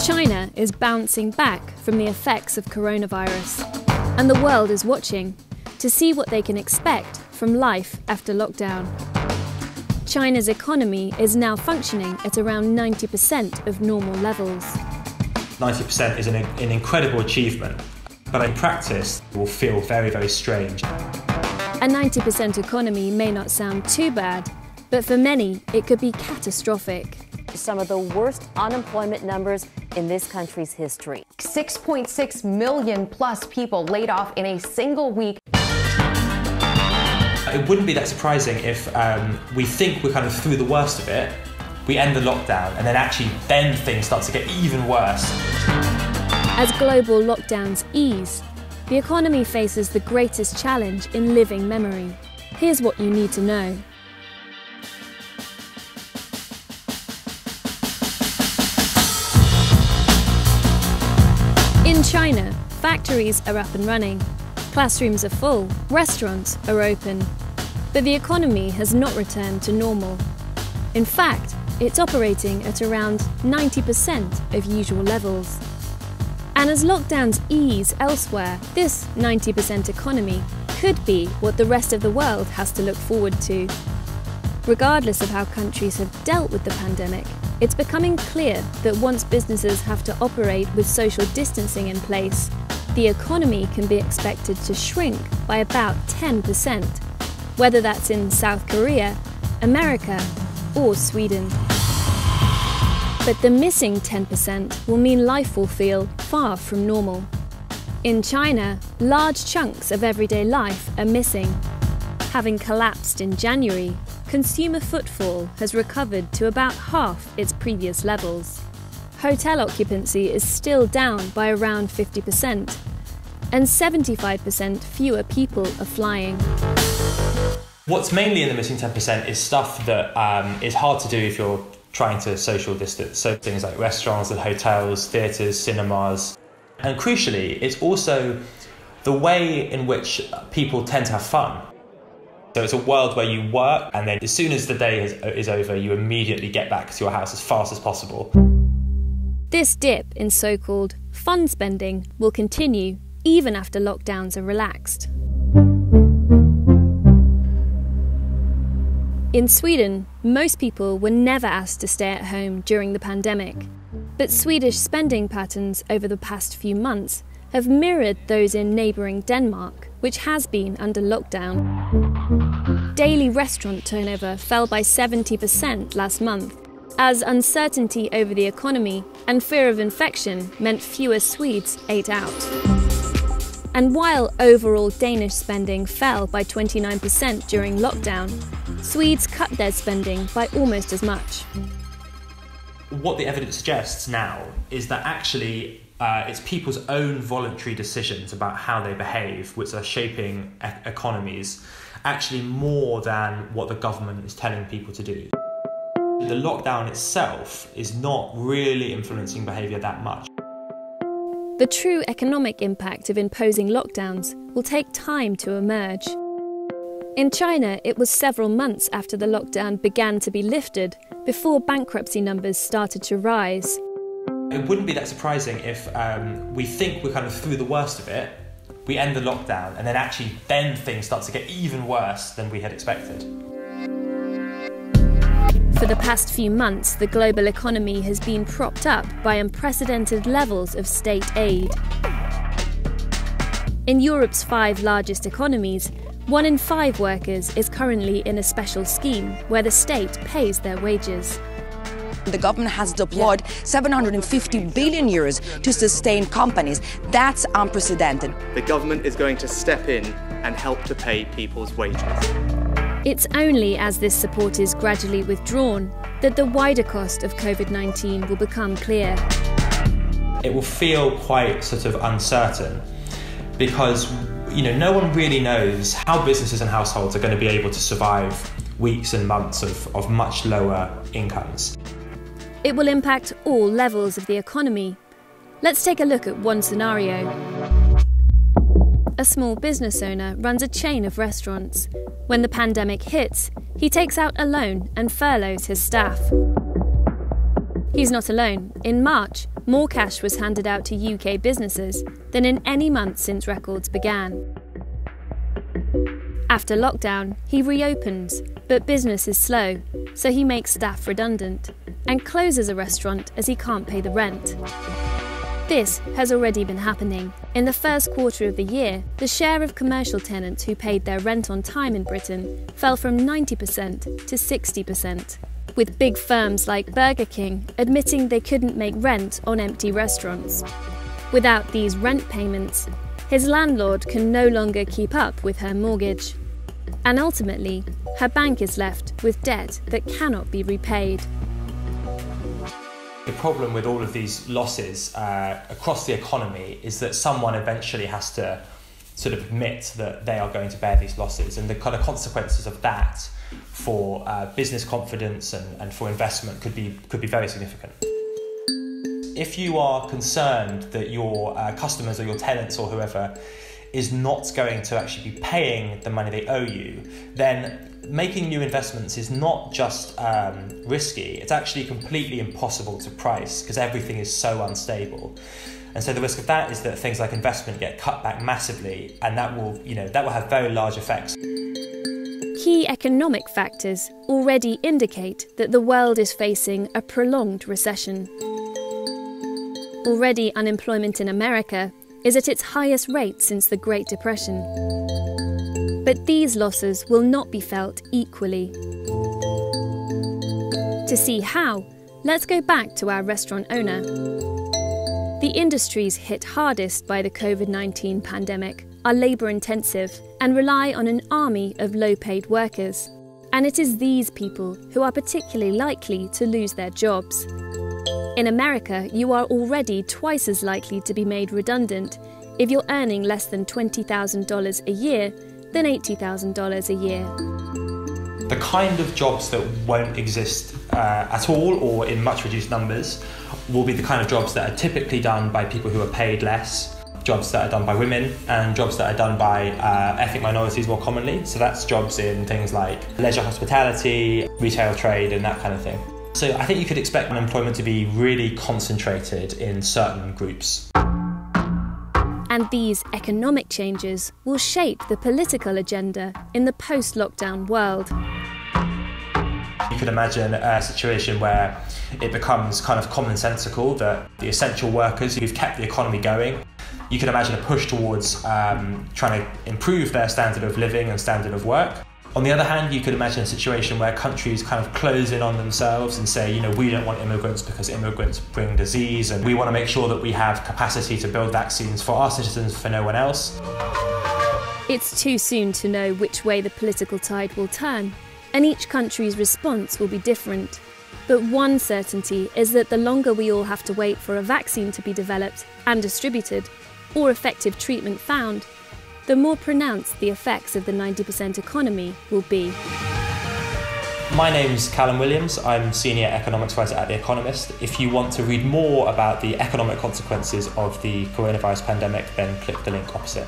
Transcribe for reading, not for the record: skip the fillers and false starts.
China is bouncing back from the effects of coronavirus, and the world is watching to see what they can expect from life after lockdown. China's economy is now functioning at around 90% of normal levels. 90% is an incredible achievement, but in practice it will feel very, very strange. A 90% economy may not sound too bad, but for many it could be catastrophic. Some of the worst unemployment numbers in this country's history. 6.6 million plus people laid off in a single week. It wouldn't be that surprising if we think we're kind of through the worst of it, we end the lockdown, and then things start to get even worse. As global lockdowns ease, the economy faces the greatest challenge in living memory. Here's what you need to know. In China, factories are up and running, classrooms are full, restaurants are open, but the economy has not returned to normal. In fact, it's operating at around 90% of usual levels. And as lockdowns ease elsewhere, this 90% economy could be what the rest of the world has to look forward to. Regardless of how countries have dealt with the pandemic, it's becoming clear that once businesses have to operate with social distancing in place, the economy can be expected to shrink by about 10%, whether that's in South Korea, America, or Sweden. But the missing 10% will mean life will feel far from normal. In China, large chunks of everyday life are missing. Having collapsed in January, consumer footfall has recovered to about half its previous levels. Hotel occupancy is still down by around 50%, and 75% fewer people are flying. What's mainly in the missing 10% is stuff that is hard to do if you're trying to social distance. So things like restaurants and hotels, theatres, cinemas. And crucially, it's also the way in which people tend to have fun. So it's a world where you work, and then as soon as the day is over, you immediately get back to your house as fast as possible. This dip in so-called fun spending will continue even after lockdowns are relaxed. In Sweden, most people were never asked to stay at home during the pandemic. But Swedish spending patterns over the past few months have mirrored those in neighbouring Denmark, which has been under lockdown. Daily restaurant turnover fell by 70% last month, as uncertainty over the economy and fear of infection meant fewer Swedes ate out. And while overall Danish spending fell by 29% during lockdown, Swedes cut their spending by almost as much. What the evidence suggests now is that actually it's people's own voluntary decisions about how they behave which are shaping economies, actually more than what the government is telling people to do. The lockdown itself is not really influencing behaviour that much. The true economic impact of imposing lockdowns will take time to emerge. In China, it was several months after the lockdown began to be lifted before bankruptcy numbers started to rise. It wouldn't be that surprising if we think we're kind of through the worst of it, we end the lockdown, and then things start to get even worse than we had expected. For the past few months, the global economy has been propped up by unprecedented levels of state aid. In Europe's 5 largest economies, 1 in 5 workers is currently in a special scheme where the state pays their wages. The government has deployed 750 billion euros to sustain companies. That's unprecedented. The government is going to step in and help to pay people's wages. It's only as this support is gradually withdrawn that the wider cost of Covid-19 will become clear. It will feel quite sort of uncertain because no one really knows how businesses and households are going to be able to survive weeks and months of much lower incomes. It will impact all levels of the economy. Let's take a look at one scenario. A small business owner runs a chain of restaurants. When the pandemic hits, he takes out a loan and furloughs his staff. He's not alone. In March, more cash was handed out to UK businesses than in any month since records began. After lockdown, he reopens, but business is slow, so he makes staff redundant and closes a restaurant as he can't pay the rent. This has already been happening. In the first quarter of the year, the share of commercial tenants who paid their rent on time in Britain fell from 90% to 60%, with big firms like Burger King admitting they couldn't make rent on empty restaurants. Without these rent payments, his landlord can no longer keep up with her mortgage. And ultimately, her bank is left with debt that cannot be repaid. The problem with all of these losses across the economy is that someone eventually has to sort of admit that they are going to bear these losses, and the kind of consequences of that for business confidence and for investment could be very significant. If you are concerned that your customers or your tenants or whoever is not going to actually be paying the money they owe you, then making new investments is not just risky, it's actually completely impossible to price because everything is so unstable. And so the risk of that is that things like investment get cut back massively, and that will have very large effects. Key economic factors already indicate that the world is facing a prolonged recession. Already, unemployment in America is at its highest rate since the Great Depression. But these losses will not be felt equally. To see how, let's go back to our restaurant owner. The industries hit hardest by the Covid-19 pandemic are labour-intensive and rely on an army of low-paid workers. And it is these people who are particularly likely to lose their jobs. In America, you are already twice as likely to be made redundant if you're earning less than $20,000 a year than $80,000 a year. The kind of jobs that won't exist at all or in much reduced numbers will be the kind of jobs that are typically done by people who are paid less, jobs that are done by women, and jobs that are done by ethnic minorities more commonly. So that's jobs in things like leisure hospitality, retail trade, and that kind of thing. So I think you could expect unemployment to be really concentrated in certain groups. And these economic changes will shape the political agenda in the post-lockdown world. You could imagine a situation where it becomes kind of commonsensical that the essential workers who've kept the economy going, you could imagine a push towards trying to improve their standard of living and standard of work. On the other hand, you could imagine a situation where countries kind of close in on themselves and say, we don't want immigrants because immigrants bring disease, and we want to make sure that we have capacity to build vaccines for our citizens, for no one else. It's too soon to know which way the political tide will turn, and each country's response will be different. But one certainty is that the longer we all have to wait for a vaccine to be developed and distributed, or effective treatment found, the more pronounced the effects of the 90% economy will be. My name's Callum Williams. I'm Senior Economics Writer at The Economist. If you want to read more about the economic consequences of the coronavirus pandemic, then click the link opposite.